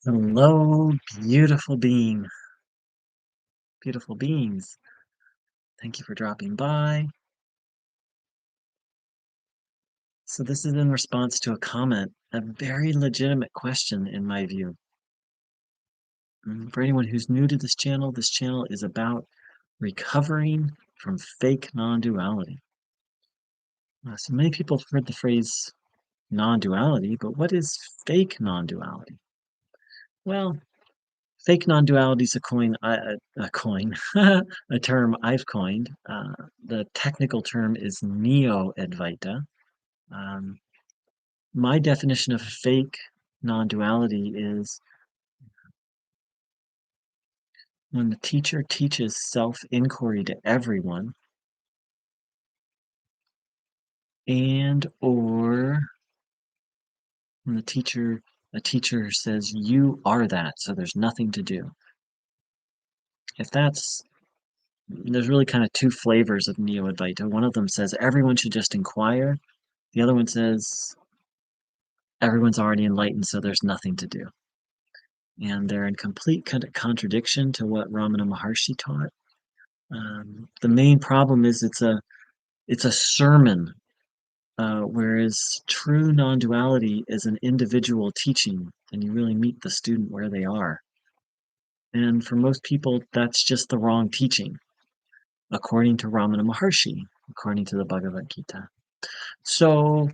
Hello, beautiful being, beautiful beings. Thank you for dropping by. So this is in response to a comment, a very legitimate question in my view. For anyone who's new to this channel is about recovering from fake non-duality. So many people have heard the phrase non-duality, but what is fake non-duality? Well, fake non-duality is a term I've coined. The technical term is Neo-Advaita. Um, my definition of fake non-duality is when the teacher teaches self-inquiry to everyone and or when a teacher says you are that, so there's nothing to do. If that's There's really kind of two flavors of Neo-Advaita. One of them says everyone should just inquire. The other one says everyone's already enlightened, so there's nothing to do. And they're in complete kind of contradiction to what Ramana Maharshi taught. The main problem is it's a sermon, whereas true non-duality is an individual teaching, and you really meet the student where they are. And for most people, that's just the wrong teaching, according to Ramana Maharshi, according to the Bhagavad Gita. So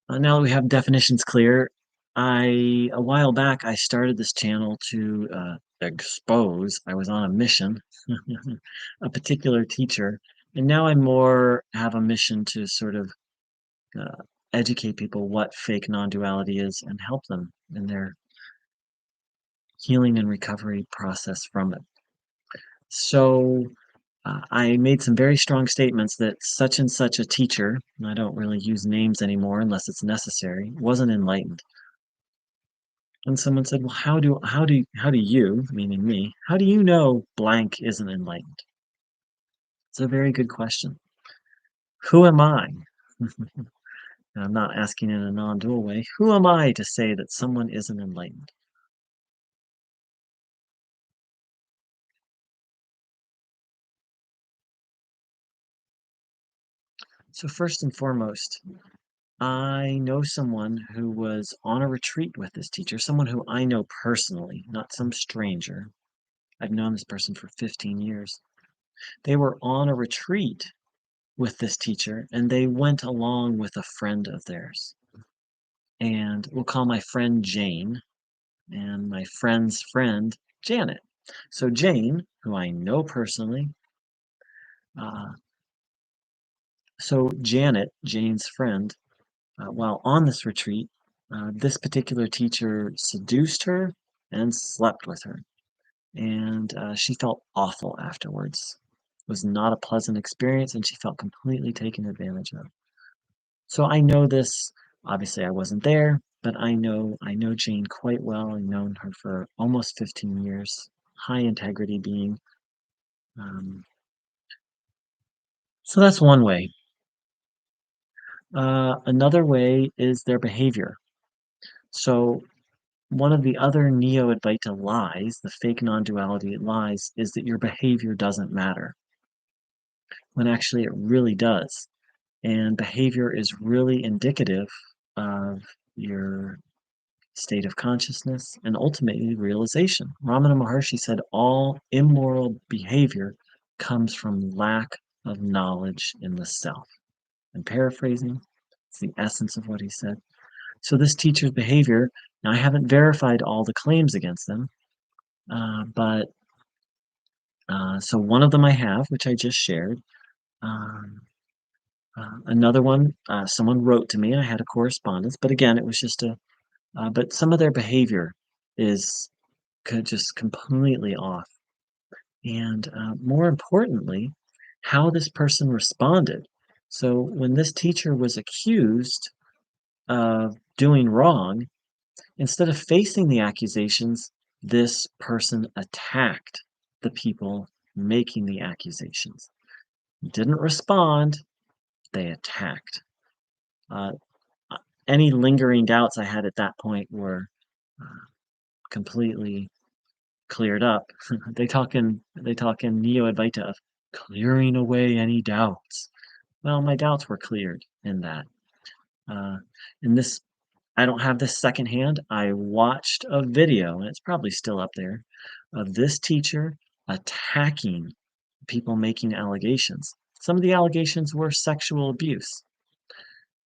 now that we have definitions clear, a while back, I started this channel to expose. I was on a mission, a particular teacher, and now I more have a mission to sort of uh, educate people what fake non-duality is and help them in their healing and recovery process from it. So I made some very strong statements that such and such a teacher, and I don't really use names anymore unless it's necessary, wasn't enlightened. And someone said, "Well, how do you, meaning me, how do you know blank isn't enlightened?" It's a very good question. Who am I? And I'm not asking in a non-dual way. Who am I to say that someone isn't enlightened? So first and foremost, I know someone who was on a retreat with this teacher, someone who I know personally, not some stranger. I've known this person for 15 years. They were on a retreat with this teacher, and they went along with a friend of theirs. And we'll call my friend Jane and my friend's friend Janet. So Jane, who I know personally, uh, so Janet, Jane's friend, while on this retreat, this particular teacher seduced her and slept with her. And she felt awful afterwards. It was not a pleasant experience, and she felt completely taken advantage of. So I know this. Obviously, I wasn't there, but I know Jane quite well. I've known her for almost 15 years. High integrity being. Um, so that's one way. Another way is their behavior. So one of the other Neo-Advaita lies, the fake non-duality lies, is that your behavior doesn't matter, when actually it really does. And behavior is really indicative of your state of consciousness and ultimately realization. Ramana Maharshi said all immoral behavior comes from lack of knowledge in the self. I'm paraphrasing, it's the essence of what he said. So this teacher's behavior, now I haven't verified all the claims against them, but so one of them I have, which I just shared. Um, Another one, someone wrote to me. I had a correspondence, but again, it was just but some of their behavior is just completely off. And more importantly, how this person responded. So when this teacher was accused of doing wrong, instead of facing the accusations, this person attacked the people making the accusations. Didn't respond, they attacked. Uh, any lingering doubts I had at that point were completely cleared up. They talk in Neo-Advaita of clearing away any doubts. Well, my doubts were cleared in that. Uh, in this, I don't have this secondhand. I watched a video, and it's probably still up there, of this teacher attacking people making allegations. Some of the allegations were sexual abuse.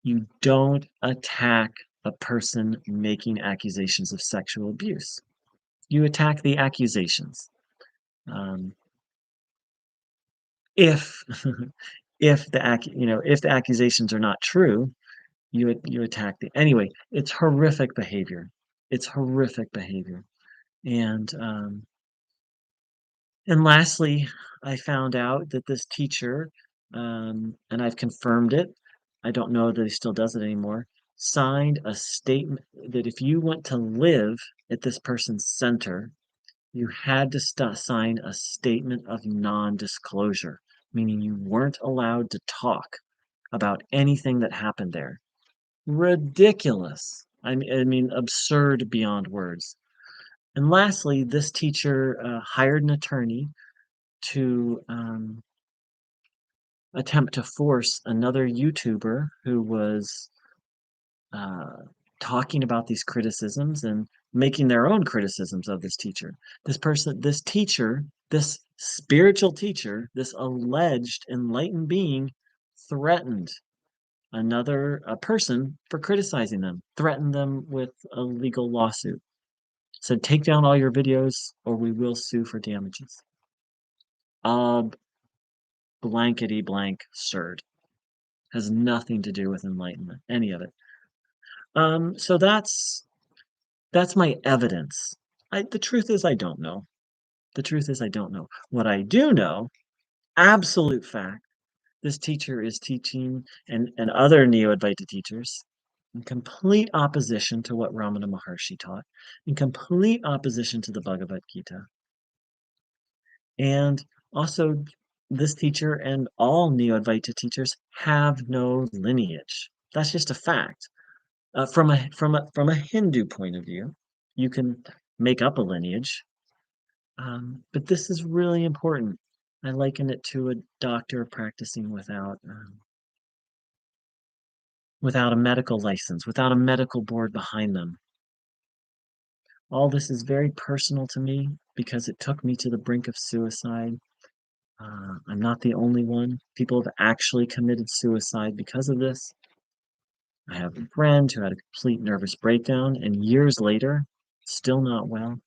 You don't attack a person making accusations of sexual abuse. You attack the accusations. Um, if if if the accusations are not true, you attack the anyway. It's horrific behavior. It's horrific behavior. And and lastly, I found out that this teacher, and I've confirmed it. I don't know that he still does it anymore. Signed a statement that if you want to live at this person's center, you had to sign a statement of non-disclosure, meaning you weren't allowed to talk about anything that happened there. Ridiculous. I mean, absurd beyond words. And lastly, this teacher hired an attorney to attempt to force another YouTuber who was uh, talking about these criticisms and making their own criticisms of this teacher. This teacher, this spiritual teacher, this alleged enlightened being threatened a person for criticizing them, threatened them with a legal lawsuit. Said, take down all your videos or we will sue for damages. Blankety blank absurd. Has nothing to do with enlightenment, any of it. So that's my evidence. The truth is I don't know. The truth is I don't know. What I do know, absolute fact, this teacher is teaching, and other Neo-Advaita teachers, in complete opposition to what Ramana Maharshi taught, in complete opposition to the Bhagavad Gita. And also, this teacher and all Neo-Advaita teachers have no lineage. That's just a fact. From a Hindu point of view, you can make up a lineage, but this is really important. I liken it to a doctor practicing without a medical license, without a medical board behind them. All this is very personal to me because it took me to the brink of suicide. I'm not the only one. People have actually committed suicide because of this. I have a friend who had a complete nervous breakdown and years later, still not well.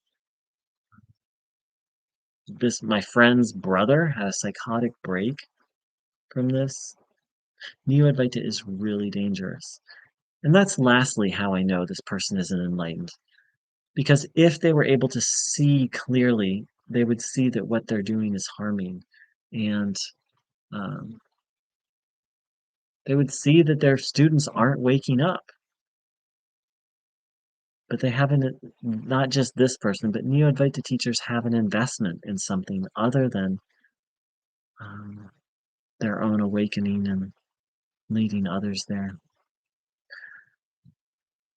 My friend's brother had a psychotic break from this. Neo-Advaita is really dangerous. And that's lastly how I know this person isn't enlightened. Because if they were able to see clearly, they would see that what they're doing is harming. And um, they would see that their students aren't waking up. But they haven't, not just this person, but Neo-Advaita teachers have an investment in something other than um, their own awakening and leading others there.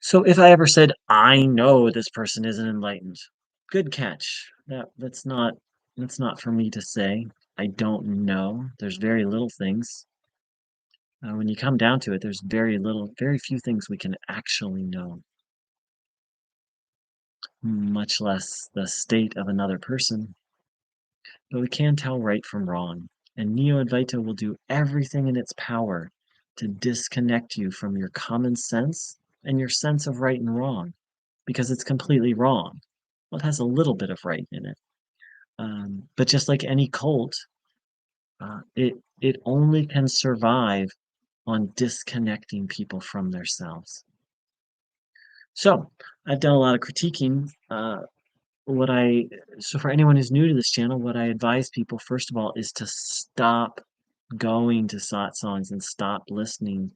So if I ever said, I know this person isn't enlightened, good catch. That's not for me to say. I don't know. There's very little things. When you come down to it, there's very few things we can actually know, much less the state of another person. But we can tell right from wrong. And Neo-Advaita will do everything in its power to disconnect you from your common sense and your sense of right and wrong, because it's completely wrong. Well, it has a little bit of right in it. But just like any cult, it only can survive on disconnecting people from themselves. So I've done a lot of critiquing. So for anyone who's new to this channel, what I advise people first of all is to stop going to satsangs and stop listening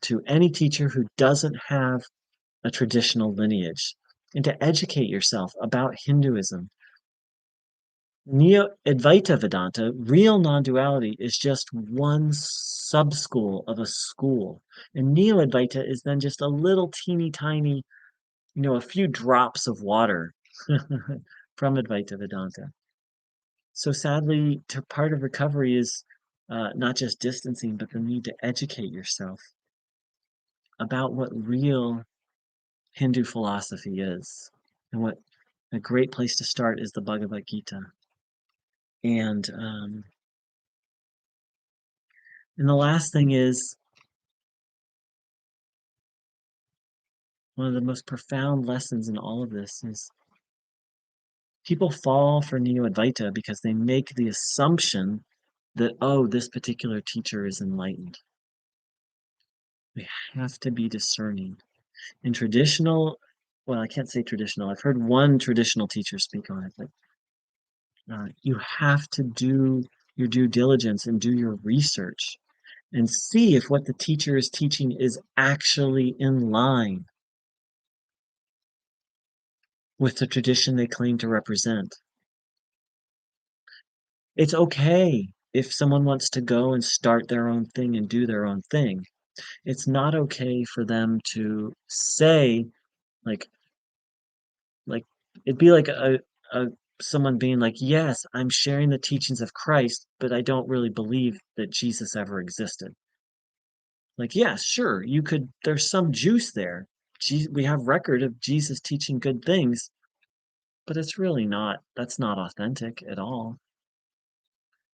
to any teacher who doesn't have a traditional lineage, and to educate yourself about Hinduism. Neo-Advaita Vedanta, real non-duality, is just one sub-school of a school. And Neo-Advaita is then just a little teeny tiny a few drops of water from Advaita Vedanta. So sadly, part of recovery is not just distancing, but the need to educate yourself about what real Hindu philosophy is. And what a great place to start is the Bhagavad Gita. And and the last thing is one of the most profound lessons in all of this is people fall for Neo-Advaita because they make the assumption that, oh, this particular teacher is enlightened. We have to be discerning. In traditional, well, I can't say traditional. I've heard one traditional teacher speak on it, but you have to do your due diligence and do your research and see if what the teacher is teaching is actually in line with the tradition they claim to represent. It's okay if someone wants to go and start their own thing and do their own thing. It's not okay for them to say, like, like it'd be like a someone being like, yes, I'm sharing the teachings of Christ, but I don't really believe that Jesus ever existed. Like, yeah, sure, you could, there's some juice there. We have record of Jesus teaching good things, but it's really not, that's not authentic at all.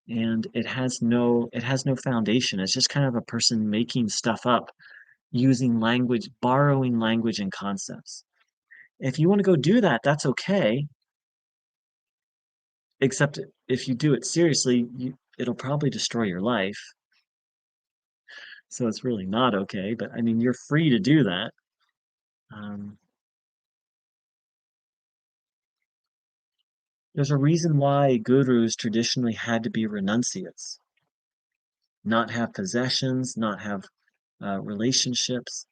And it has no foundation. It's just kind of a person making stuff up, using language, borrowing language and concepts. If you want to go do that, that's okay. Except if you do it seriously, it'll probably destroy your life. So it's really not okay. But I mean, you're free to do that. Um, there's a reason why gurus traditionally had to be renunciates, not have possessions, not have relationships.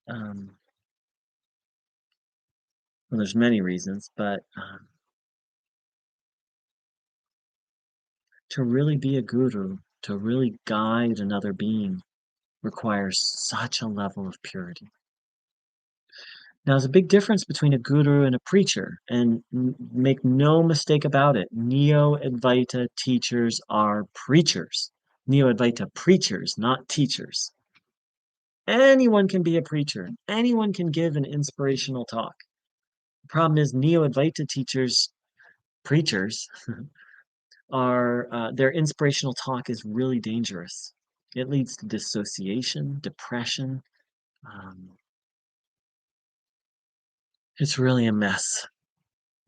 Um, well, there's many reasons, but to really be a guru, to really guide another being, requires such a level of purity. Now, there's a big difference between a guru and a preacher, and make no mistake about it, Neo-Advaita teachers are preachers. Neo-Advaita preachers, not teachers. Anyone can be a preacher. Anyone can give an inspirational talk. The problem is Neo-Advaita teachers, preachers, are their inspirational talk is really dangerous. It leads to dissociation, depression. Um, it's really a mess.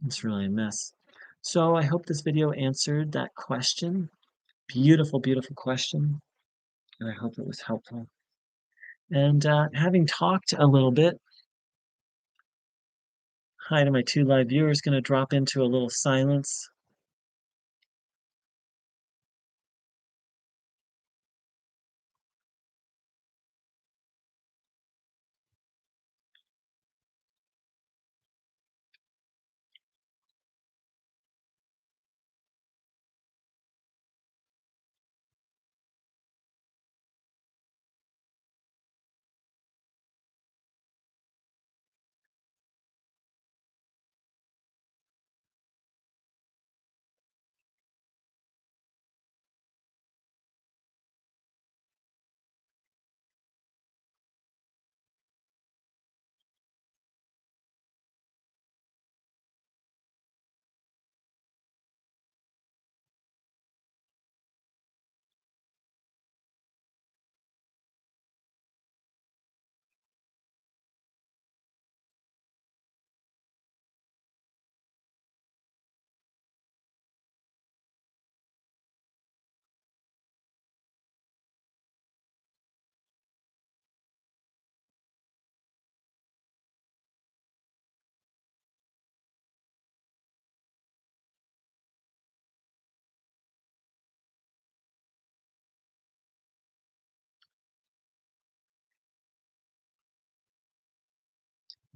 It's really a mess. So I hope this video answered that question. Beautiful, beautiful question. And I hope it was helpful. And having talked a little bit, hi to my 2 live viewers, going to drop into a little silence.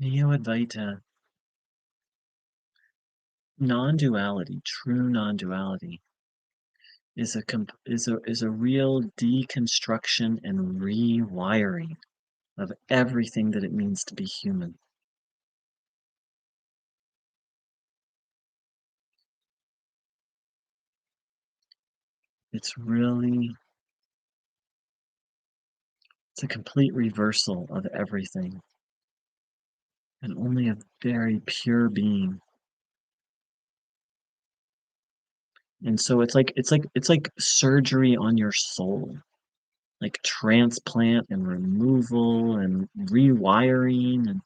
Neo-Advaita, non-duality, true non-duality, is a real deconstruction and rewiring of everything that it means to be human. It's really it's a complete reversal of everything, and only a very pure being. And so it's like surgery on your soul, like transplant and removal and rewiring and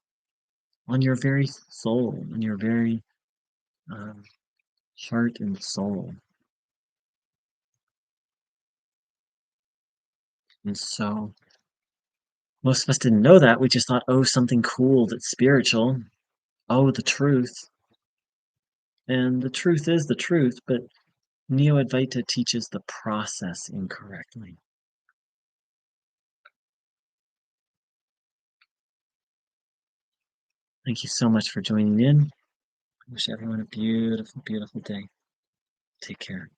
on your very soul, on your very um, heart and soul. And so most of us didn't know that. We just thought, oh, something cool that's spiritual. Oh, the truth. And the truth is the truth, but Neo-Advaita teaches the process incorrectly. Thank you so much for joining in. I wish everyone a beautiful, beautiful day. Take care.